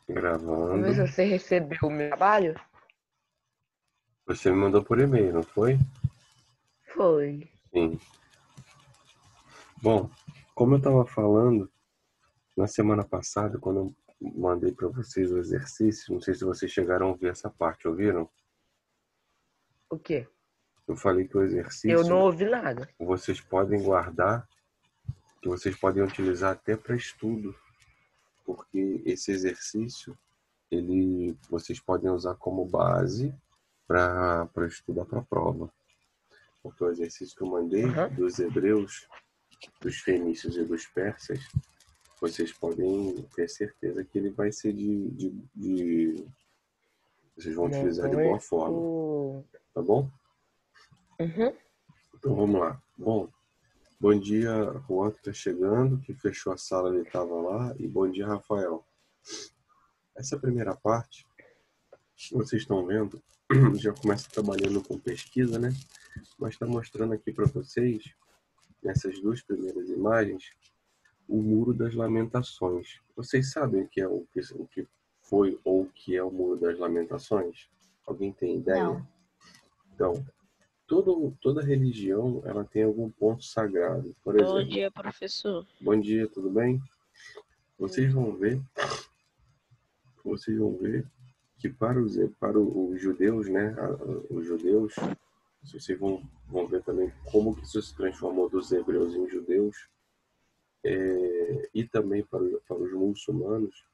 Gravando. Mas você recebeu o meu trabalho? Você me mandou por e-mail, não foi? Foi. Sim. Bom, como eu estava falando na semana passada, quando eu mandei para vocês o exercício, não sei se vocês chegaram a ouvir essa parte, ouviram? O quê? Eu falei que o Eu não exercício ouvi nada. vocês podem guardar, que vocês podem utilizar até para estudo, porque esse exercício vocês podem usar como base para estudar para a prova. Porque o exercício que eu mandei Aham. dos hebreus, dos fenícios e dos persas, vocês podem ter certeza que ele vai ser vocês vão utilizar de boa forma, Muito. tá bom? Uhum. Então vamos lá. Bom dia, Juan, que está chegando, que fechou a sala, ele estava lá, e bom dia, Rafael. Essa primeira parte, vocês estão vendo, já começa trabalhando com pesquisa, né? Mas está mostrando aqui para vocês, nessas duas primeiras imagens, o Muro das Lamentações. Vocês sabem o que foi ou o que é o Muro das Lamentações? Alguém tem ideia? Não. Então, toda religião ela tem algum ponto sagrado. Por Bom exemplo, dia, professor. bom dia, tudo bem? Vocês vão ver, vocês vão ver que para os judeus, né, os judeus, vocês vão ver também como que isso se transformou dos hebreus em judeus, e também para os muçulmanos.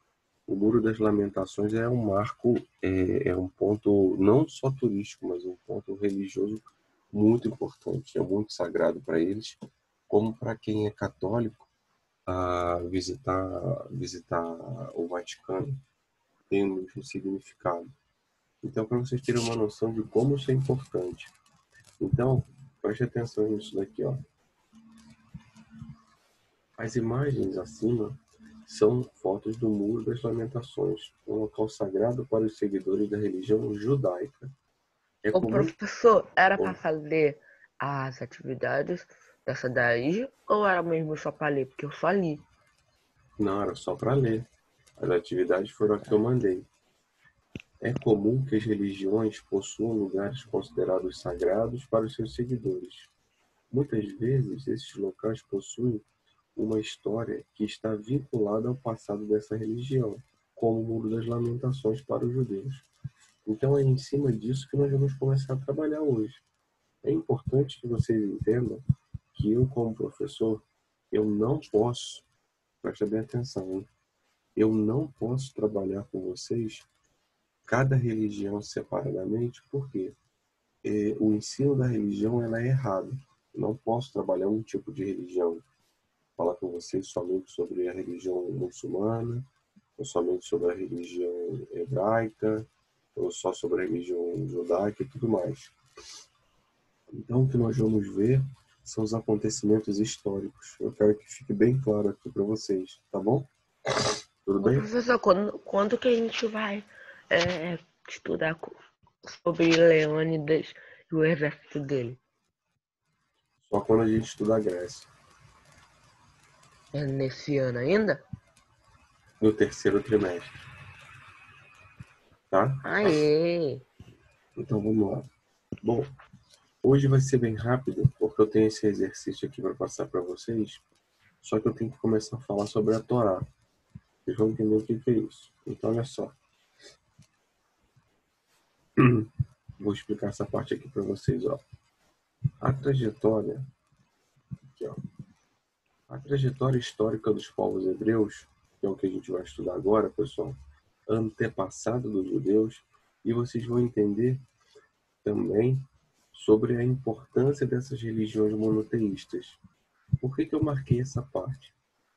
O Muro das Lamentações é um marco, é um ponto não só turístico, mas um ponto religioso muito importante, é muito sagrado para eles, como para quem é católico, a visitar o Vaticano tem o mesmo significado. Então, para vocês terem uma noção de como isso é importante. Então, preste atenção nisso daqui, ó. As imagens acima são fotos do Muro das Lamentações, um local sagrado para os seguidores da religião judaica. É O comum. professor era para fazer as atividades dessa daí ou era mesmo só para ler? Porque eu só li. Não, era só para ler. As atividades foram as que eu mandei. É comum que as religiões possuam lugares considerados sagrados para os seus seguidores. Muitas vezes, esses locais possuem uma história que está vinculada ao passado dessa religião, como o Muro das Lamentações para os judeus. Então é em cima disso que nós vamos começar a trabalhar hoje. É importante que vocês entendam que eu, como professor, eu não posso, preste bem atenção, hein? Eu não posso trabalhar com vocês cada religião separadamente, porque o ensino da religião ela é errado. Eu não posso trabalhar um tipo de religião, falar com vocês somente sobre a religião muçulmana, ou somente sobre a religião hebraica, ou só sobre a religião judaica e tudo mais. Então, o que nós vamos ver são os acontecimentos históricos. Eu quero que fique bem claro aqui para vocês, tá bom? Tudo Ô, bem? professor, quando que a gente vai estudar sobre Leônidas e o exército dele? Só quando a gente estudar a Grécia. É nesse ano ainda? No terceiro trimestre, tá? Aê! Então, vamos lá. Bom, hoje vai ser bem rápido, porque eu tenho esse exercício aqui para passar para vocês, só que eu tenho que começar a falar sobre a Torá. Vocês vão entender o que é isso. Então, olha só. Vou explicar essa parte aqui para vocês, ó. A trajetória, aqui, ó. A trajetória histórica dos povos hebreus, que é o que a gente vai estudar agora, pessoal, antepassado dos judeus, e vocês vão entender também sobre a importância dessas religiões monoteístas. Por que eu marquei essa parte?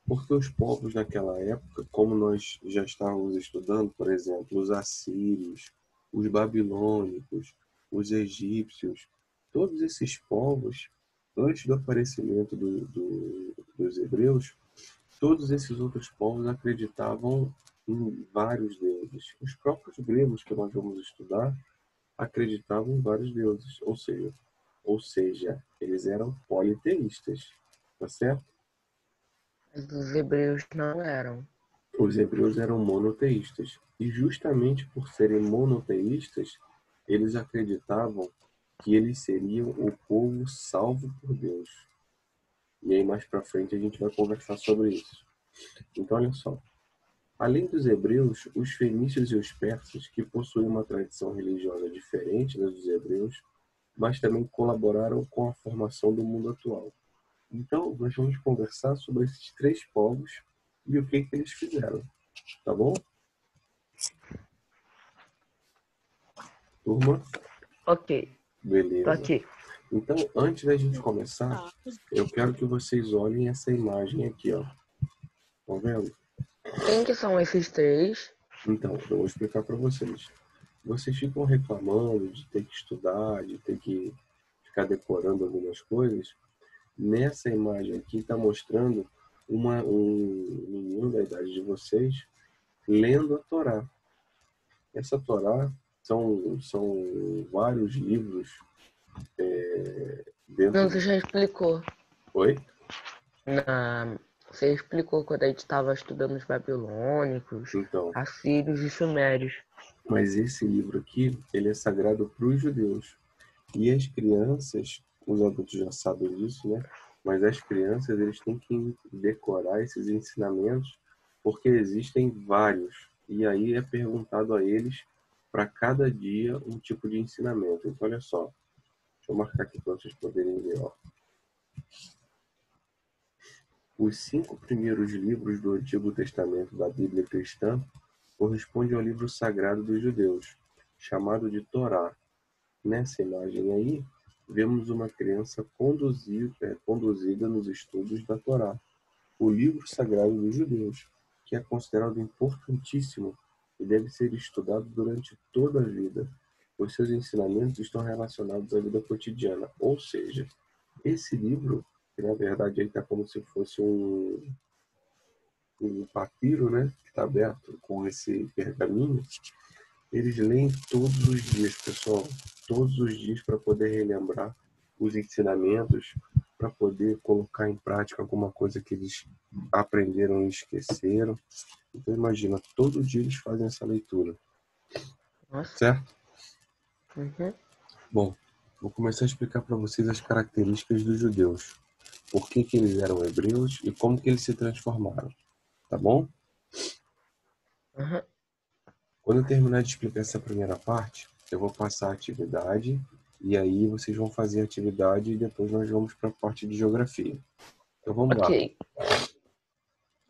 Porque os povos naquela época, como nós já estávamos estudando, por exemplo, os assírios, os babilônicos, os egípcios, todos esses povos, antes do aparecimento dos hebreus, todos esses outros povos acreditavam em vários deuses. Os próprios gregos que nós vamos estudar acreditavam em vários deuses, ou seja, eles eram politeístas, tá certo? Mas os hebreus não eram. Os hebreus eram monoteístas. E justamente por serem monoteístas, eles acreditavam que eles seriam o povo salvo por Deus. E aí mais para frente a gente vai conversar sobre isso. Então olha só. Além dos hebreus, os fenícios e os persas, que possuíam uma tradição religiosa diferente da dos hebreus, mas também colaboraram com a formação do mundo atual. Então, nós vamos conversar sobre esses três povos e o que eles fizeram. Tá bom? Turma? Ok, tô Beleza. aqui. Então, antes da gente começar, eu quero que vocês olhem essa imagem aqui, ó. Estão vendo? Quem que são esses três? Então, eu vou explicar para vocês. Vocês ficam reclamando de ter que estudar, de ter que ficar decorando algumas coisas. Nessa imagem aqui está mostrando um menino da idade de vocês lendo a Torá. Essa Torá são vários livros dentro. Não, você já explicou. Oi? Você explicou quando a gente estava estudando os babilônicos, Então, assírios e sumérios. mas esse livro aqui, ele é sagrado para os judeus. E as crianças, os adultos já sabem disso, né? Mas as crianças, eles têm que decorar esses ensinamentos, porque existem vários. E aí é perguntado a eles, para cada dia, um tipo de ensinamento. Então, olha só. Deixa eu marcar aqui para vocês poderem ver, ó. Os 5 primeiros livros do Antigo Testamento da Bíblia cristã correspondem ao livro sagrado dos judeus, chamado de Torá. Nessa imagem aí, vemos uma criança conduzida nos estudos da Torá, o livro sagrado dos judeus, que é considerado importantíssimo e deve ser estudado durante toda a vida, pois seus ensinamentos estão relacionados à vida cotidiana. Ou seja, esse livro, que na verdade está como se fosse um papiro, né, que está aberto com esse pergaminho, eles leem todos os dias, pessoal, todos os dias, para poder relembrar os ensinamentos, para poder colocar em prática alguma coisa que eles aprenderam e esqueceram. Então imagina, todo dia eles fazem essa leitura. Nossa. Certo? Uhum. Bom, vou começar a explicar para vocês as características dos judeus. Por que eles eram hebreus e como que eles se transformaram. Tá bom? Uhum. Quando eu terminar de explicar essa primeira parte, eu vou passar a atividade e aí vocês vão fazer a atividade e depois nós vamos para a parte de geografia. Então vamos lá.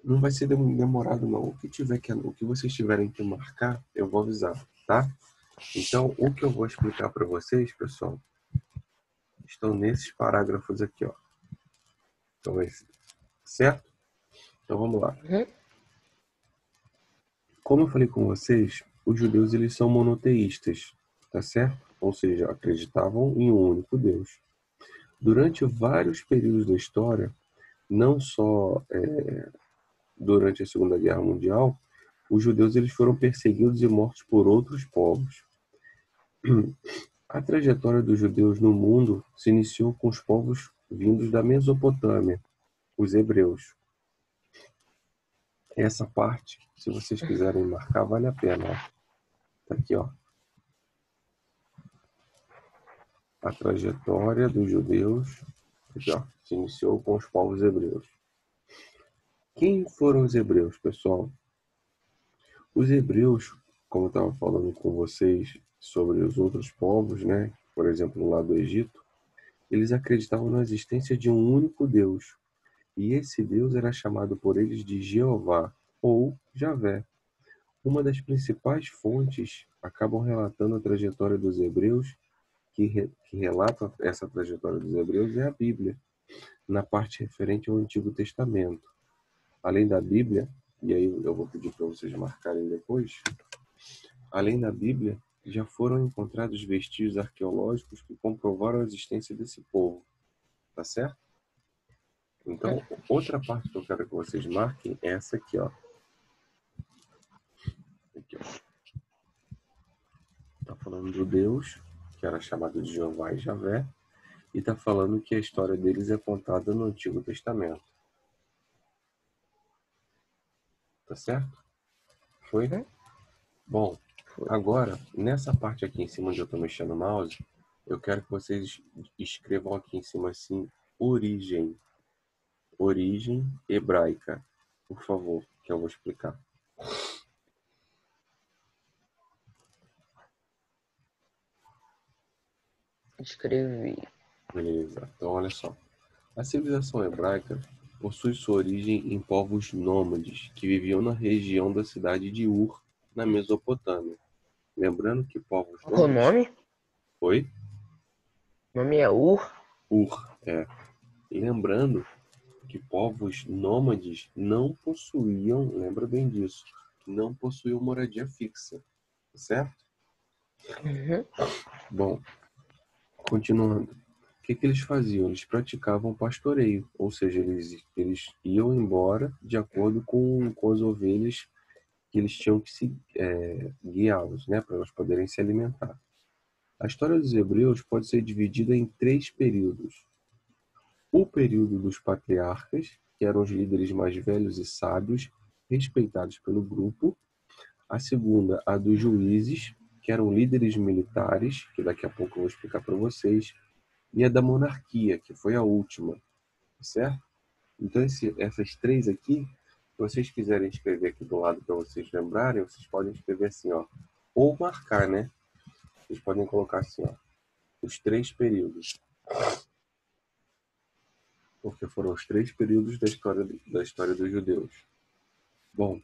Não vai ser demorado não. O que vocês tiverem que marcar, eu vou avisar, tá? Então, o que eu vou explicar para vocês, pessoal, estão nesses parágrafos aqui, ó. Então, certo? Então vamos lá. Uhum. Como eu falei com vocês, os judeus eles são monoteístas, tá certo? Ou seja, acreditavam em um único Deus. Durante vários períodos da história, não só durante a Segunda Guerra Mundial, os judeus eles foram perseguidos e mortos por outros povos. A trajetória dos judeus no mundo se iniciou com os povos vindos da Mesopotâmia, os hebreus. Essa parte, se vocês quiserem marcar, vale a pena. Ó. Tá aqui, ó. A trajetória dos judeus aqui, ó, se iniciou com os povos hebreus. Quem foram os hebreus, pessoal? Os hebreus, como eu estava falando com vocês sobre os outros povos, né? Por exemplo, lá do Egito, eles acreditavam na existência de um único Deus. E esse Deus era chamado por eles de Jeová ou Javé. Uma das principais fontes acabam relatando a trajetória dos hebreus, que relata essa trajetória dos hebreus, é a Bíblia, na parte referente ao Antigo Testamento. Além da Bíblia, e aí eu vou pedir para vocês marcarem depois, além da Bíblia, já foram encontrados vestígios arqueológicos que comprovaram a existência desse povo. Tá certo? Então, outra parte que eu quero que vocês marquem é essa aqui, ó. Aqui, ó. Tá falando do Deus, que era chamado de Jeová e Javé, e tá falando que a história deles é contada no Antigo Testamento. Tá certo? Foi? Uhum. Bom, Foi. agora, nessa parte aqui em cima onde eu estou mexendo o mouse, eu quero que vocês escrevam aqui em cima assim, origem. Origem hebraica. Por favor, que eu vou explicar. Escrevi. Beleza. Então, olha só. A civilização hebraica possui sua origem em povos nômades que viviam na região da cidade de Ur, na Mesopotâmia. Lembrando que povos Qual o nômades... nome? Oi? O nome é Ur. Ur, é. Lembrando que povos nômades não possuíam, lembra bem disso, não possuíam moradia fixa, certo? Uhum. Bom, continuando. O que eles faziam? Eles praticavam pastoreio, ou seja, eles iam embora de acordo com as ovelhas que eles tinham que guiá-los, né, para elas poderem se alimentar. A história dos hebreus pode ser dividida em 3 períodos. O período dos patriarcas, que eram os líderes mais velhos e sábios, respeitados pelo grupo. A segunda, a dos juízes, que eram líderes militares, que daqui a pouco eu vou explicar para vocês. E a da monarquia, que foi a última, certo? Então, essas 3 aqui, se vocês quiserem escrever aqui do lado para vocês lembrarem, vocês podem escrever assim, ó, ou marcar, né? Vocês podem colocar assim, ó, os 3 períodos. Porque foram os 3 períodos da história dos judeus. Bom,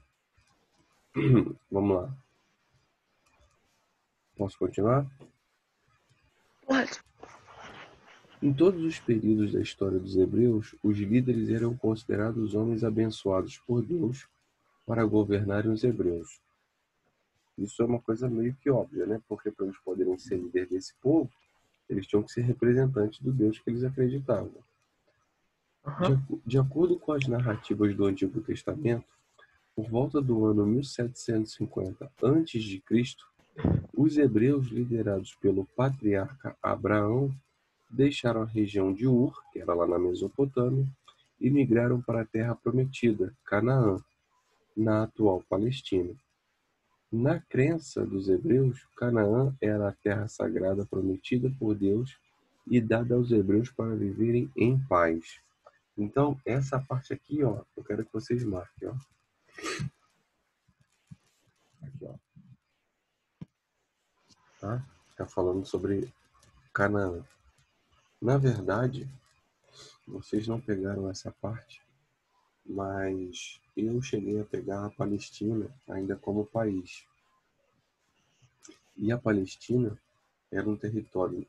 vamos lá. Posso continuar? Pode. Em todos os períodos da história dos hebreus, os líderes eram considerados homens abençoados por Deus para governarem os hebreus. Isso é uma coisa meio que óbvia, né? Porque para eles poderem ser líder desse povo, eles tinham que ser representantes do Deus que eles acreditavam. Uhum. De acordo com as narrativas do Antigo Testamento, por volta do ano 1750 a.C., os hebreus liderados pelo patriarca Abraão deixaram a região de Ur, que era lá na Mesopotâmia, e migraram para a Terra Prometida, Canaã, na atual Palestina. Na crença dos hebreus, Canaã era a terra sagrada prometida por Deus e dada aos hebreus para viverem em paz. Então, essa parte aqui, ó, eu quero que vocês marquem, ó. Aqui, ó. Tá? Tá falando sobre Canaã. Na verdade, vocês não pegaram essa parte, mas eu cheguei a pegar a Palestina ainda como país. E a Palestina era um território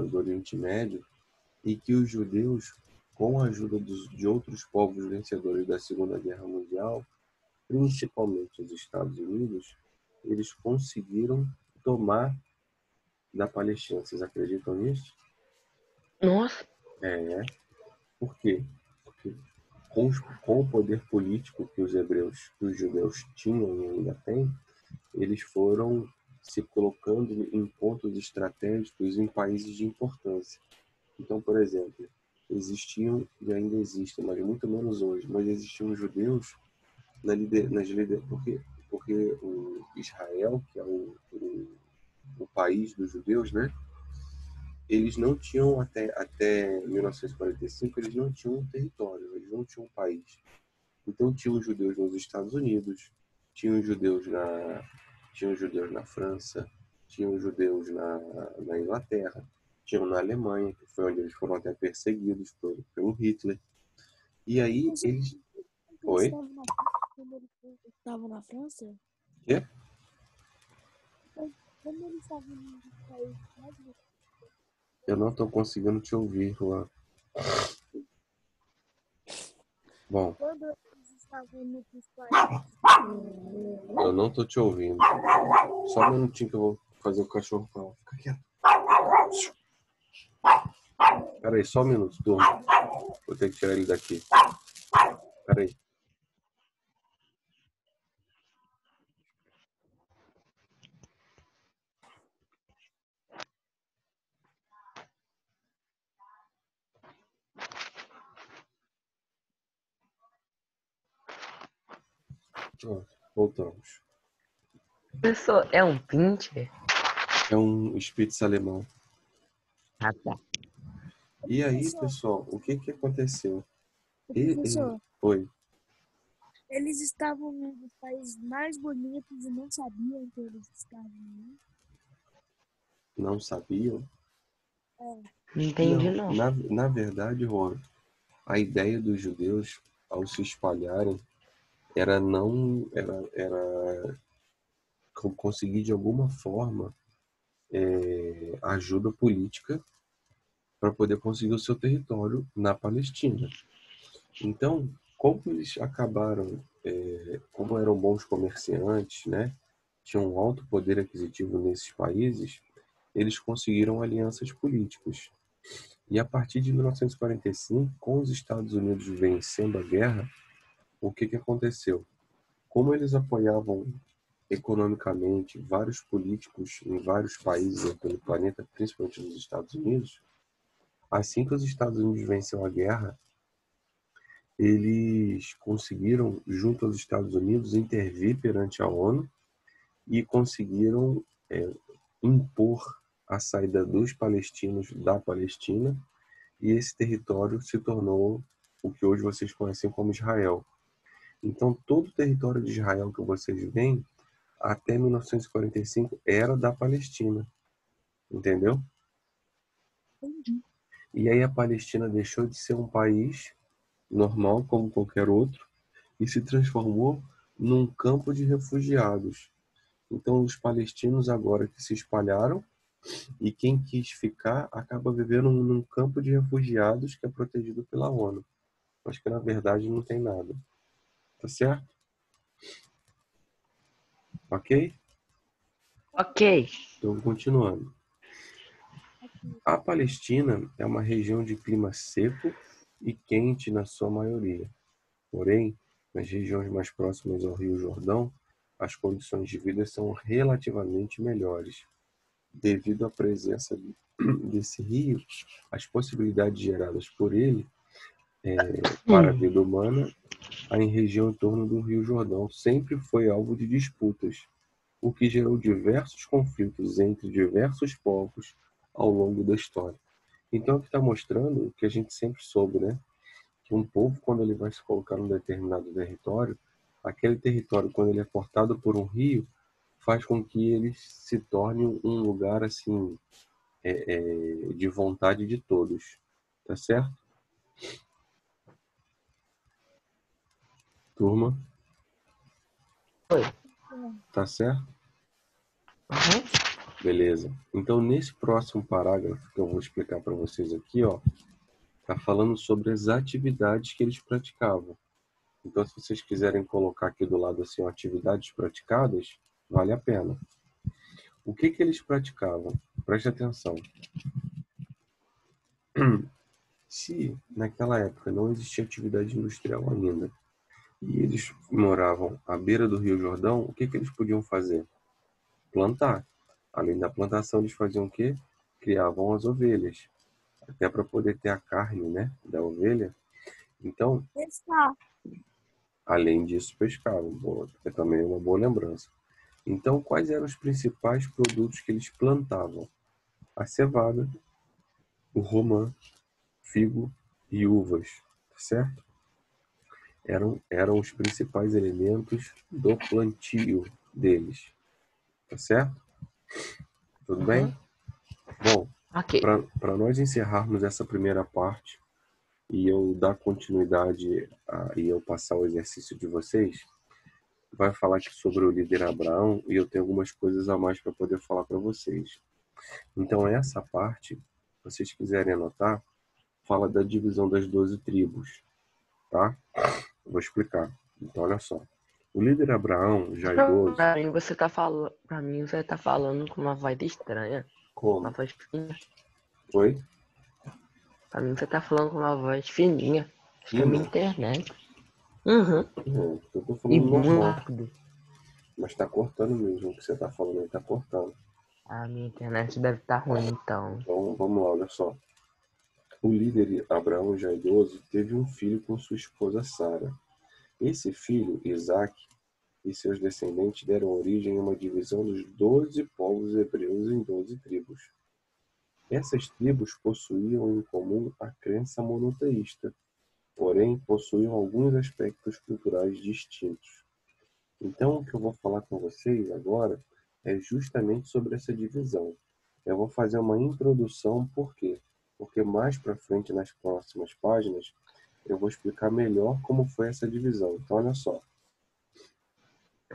do Oriente Médio e que os judeus, com a ajuda de outros povos vencedores da Segunda Guerra Mundial, principalmente os Estados Unidos, eles conseguiram tomar da Palestina. Vocês acreditam nisso? Nossa. Por quê? Porque com o poder político que os judeus tinham e ainda têm, eles foram se colocando em pontos estratégicos em países de importância. Então, por exemplo, existiam e ainda existem, mas muito menos hoje, mas existiam judeus porque o Israel, que é o país dos judeus, né? Eles não tinham até 1945, eles não tinham um território, eles não tinham um país. Então tinham judeus nos Estados Unidos, tinham judeus na França, tinham judeus na Inglaterra, tinham na Alemanha, que foi onde eles foram até perseguidos pelo Hitler. E aí eles... Oi? Quando eles estavam na França? Quê? Quando eles estavam no país, Eu não estou conseguindo te ouvir, Juan. Bom, quando eles estavam no país, eu não estou te ouvindo. Só um minutinho que eu vou fazer o cachorro falar. Fica quieto. Pera aí, só um minuto, turma. Vou ter que tirar ele daqui. Pera aí. Ó, voltamos. Professor, é um pincher? É um Spitz alemão. Ah, tá. E aí, Professor, pessoal, o que aconteceu? professor, Oi, eles estavam em um dos países mais bonitos e não sabiam que eles estavam, né? não sabiam? Não entendi, não. Na verdade, Juan, a ideia dos judeus, ao se espalharem, era não era conseguir de alguma forma ajuda política para poder conseguir o seu território na Palestina. Então, como eles acabaram, como eram bons comerciantes, né, tinham um alto poder aquisitivo nesses países, eles conseguiram alianças políticas. E a partir de 1945, com os Estados Unidos vencendo a guerra, o que aconteceu? Como eles apoiavam economicamente vários políticos em vários países pelo planeta, principalmente nos Estados Unidos, assim que os Estados Unidos venceu a guerra, eles conseguiram, junto aos Estados Unidos, intervir perante a ONU e conseguiram impor a saída dos palestinos da Palestina, e esse território se tornou o que hoje vocês conhecem como Israel. Então, todo o território de Israel que vocês veem, até 1945, era da Palestina, entendeu? Entendi. E aí a Palestina deixou de ser um país normal, como qualquer outro, e se transformou num campo de refugiados. Então, os palestinos agora que se espalharam, e quem quis ficar acaba vivendo num campo de refugiados que é protegido pela ONU. Mas que na verdade não tem nada. Tá certo? Ok? Ok. Então, continuando. A Palestina é uma região de clima seco e quente na sua maioria. Porém, nas regiões mais próximas ao Rio Jordão, as condições de vida são relativamente melhores. Devido à presença desse rio, as possibilidades geradas por ele para a vida humana em região em torno do Rio Jordão sempre foi alvo de disputas, o que gerou diversos conflitos entre diversos povos ao longo da história. Então, aqui está mostrando o que a gente sempre soube, né? Que um povo, quando ele vai se colocar num determinado território, aquele território, quando ele é cortado por um rio, faz com que ele se torne um lugar assim de vontade de todos, tá certo? Turma, Oi. tá certo? Uhum. Beleza. Então, nesse próximo parágrafo que eu vou explicar para vocês aqui, ó, tá falando sobre as atividades que eles praticavam. Então, se vocês quiserem colocar aqui do lado assim, ó, atividades praticadas, vale a pena. O que eles praticavam? Preste atenção. Se naquela época não existia atividade industrial ainda, e eles moravam à beira do Rio Jordão, o que eles podiam fazer? Plantar. Além da plantação, eles faziam o quê? Criavam as ovelhas, até para poder ter a carne, né, da ovelha. Então, Pescar. além disso, pescavam, é também uma boa lembrança. Então, quais eram os principais produtos que eles plantavam? A cevada, o romã, figo e uvas, certo? Eram os principais elementos do plantio deles, tá certo? Tudo bem? Uhum. Bom, Ok. para nós encerrarmos essa primeira parte e eu dar continuidade e eu passar o exercício de vocês, vai falar aqui sobre o líder Abraão e eu tenho algumas coisas a mais para poder falar para vocês. Então, essa parte, se vocês quiserem anotar, fala da divisão das 12 tribos, tá? Eu vou explicar. Então, olha só. O líder Abraão, já idoso, Pra mim, você tá falando com uma voz estranha. Uma como? voz fina. Foi? Pra mim, você tá falando com uma voz fininha. Acho que é minha Fina? internet. Uhum. Eu tô E falando muito normal, rápido. mas tá cortando mesmo. O que você tá falando aí tá cortando. A minha internet deve estar ruim, então. Então, vamos lá, olha só. O líder Abraão, já idoso, teve um filho com sua esposa Sara. Esse filho, Isaac, e seus descendentes deram origem a uma divisão dos 12 povos hebreus em 12 tribos. Essas tribos possuíam em comum a crença monoteísta, porém possuíam alguns aspectos culturais distintos. Então, o que eu vou falar com vocês agora é justamente sobre essa divisão. Eu vou fazer uma introdução, por quê? Porque mais para frente, nas próximas páginas, eu vou explicar melhor como foi essa divisão. Então, olha só.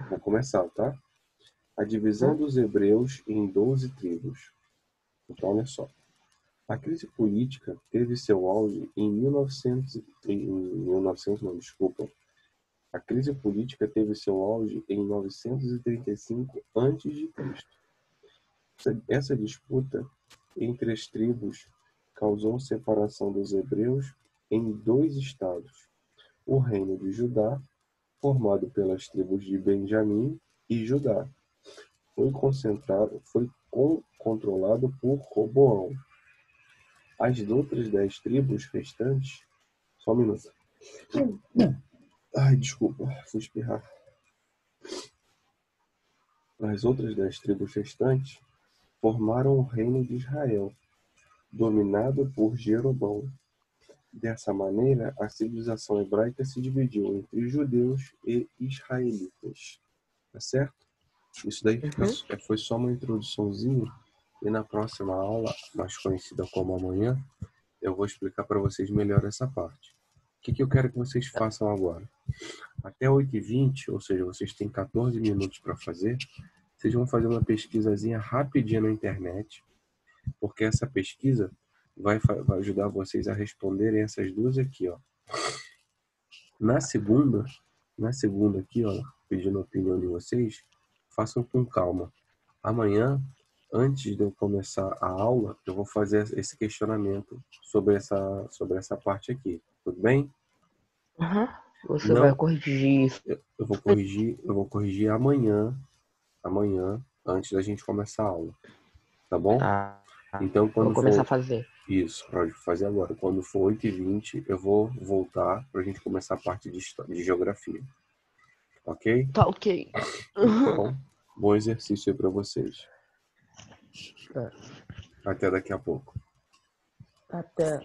Vou começar, tá? A divisão dos hebreus em 12 tribos. Então, olha só. A crise política teve seu auge em 1900 não, desculpa. A crise política teve seu auge em 935 a.C. Essa disputa entre as tribos causou separação dos hebreus em 2 estados. O reino de Judá, formado pelas tribos de Benjamim e Judá, foi controlado por Roboão. As outras 10 tribos restantes... Só um minuto. Ai, desculpa, fui espirrar. As outras 10 tribos restantes formaram o reino de Israel, dominado por Jeroboão. Dessa maneira, a civilização hebraica se dividiu entre judeus e israelitas. Tá certo? Isso daí foi só uma introduçãozinha, e na próxima aula, mais conhecida como amanhã, eu vou explicar para vocês melhor essa parte. O que eu quero que vocês façam agora? Até 8h20, ou seja, vocês têm 14 minutos para fazer, vocês vão fazer uma pesquisazinha rapidinha na internet, porque essa pesquisa vai ajudar vocês a responderem essas duas aqui, ó. Na segunda aqui, ó, pedindo a opinião de vocês, façam com calma. Amanhã, antes de eu começar a aula, eu vou fazer esse questionamento sobre essa parte aqui. Tudo bem? Você vai corrigir isso. Eu vou corrigir amanhã, antes da gente começar a aula. Tá bom? Tá. Então, quando Vou começar a fazer. Isso, pode fazer agora. Quando for 8h20, eu vou voltar para a gente começar a parte de geografia. Ok? Tá ok. Então, bom exercício aí para vocês. Até daqui a pouco. Até.